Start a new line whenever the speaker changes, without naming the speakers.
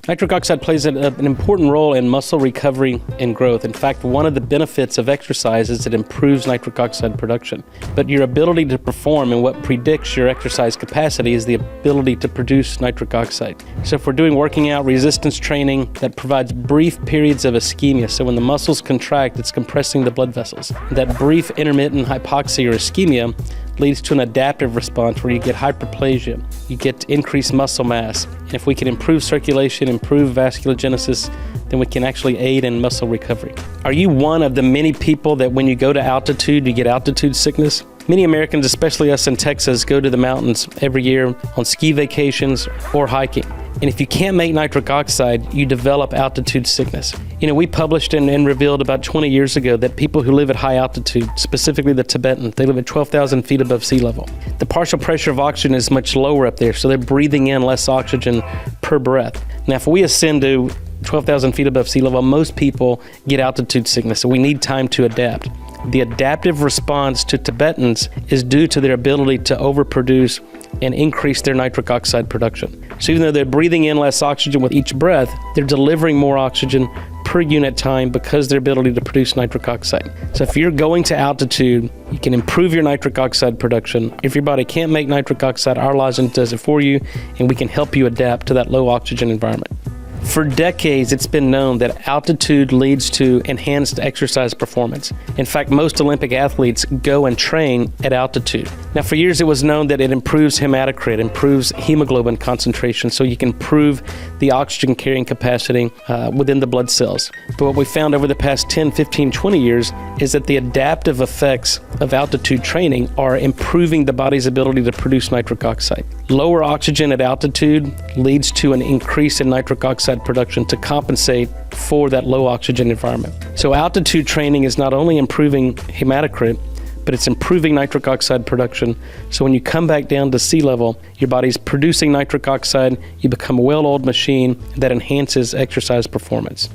Nitric oxide plays an important role in muscle recovery and growth. In fact, one of the benefits of exercise is it improves nitric oxide production. But your ability to perform and what predicts your exercise capacity is the ability to produce nitric oxide. So if we're doing working out resistance training, that provides brief periods of ischemia. So when the muscles contract, it's compressing the blood vessels. That brief intermittent hypoxia or ischemia leads to an adaptive response where you get hyperplasia, you get increased muscle mass. And if we can improve circulation, improve vasculogenesis, then we can actually aid in muscle recovery. Are you one of the many people that when you go to altitude, you get altitude sickness? Many Americans, especially us in Texas, go to the mountains every year on ski vacations or hiking. And if you can't make nitric oxide, you develop altitude sickness. We published and revealed about 20 years ago that people who live at high altitude, specifically the Tibetans, they live at 12,000 feet above sea level. The partial pressure of oxygen is much lower up there, so they're breathing in less oxygen per breath. Now, if we ascend to 12,000 feet above sea level, most people get altitude sickness, so we need time to adapt. The adaptive response to Tibetans is due to their ability to overproduce and increase their nitric oxide production. So even though they're breathing in less oxygen with each breath, they're delivering more oxygen per unit time because of their ability to produce nitric oxide. So if you're going to altitude, you can improve your nitric oxide production. If your body can't make nitric oxide, our lozenge does it for you, and we can help you adapt to that low oxygen environment. For decades, it's been known that altitude leads to enhanced exercise performance. In fact, most Olympic athletes go and train at altitude. Now, for years, it was known that it improves hematocrit, improves hemoglobin concentration, so you can improve the oxygen carrying capacity within the blood cells. But what we found over the past 10, 15, 20 years is that the adaptive effects of altitude training are improving the body's ability to produce nitric oxide. Lower oxygen at altitude leads to an increase in nitric oxide production to compensate for that low oxygen environment. So altitude training is not only improving hematocrit, but it's improving nitric oxide production. So when you come back down to sea level, your body's producing nitric oxide, you become a well-oiled machine that enhances exercise performance.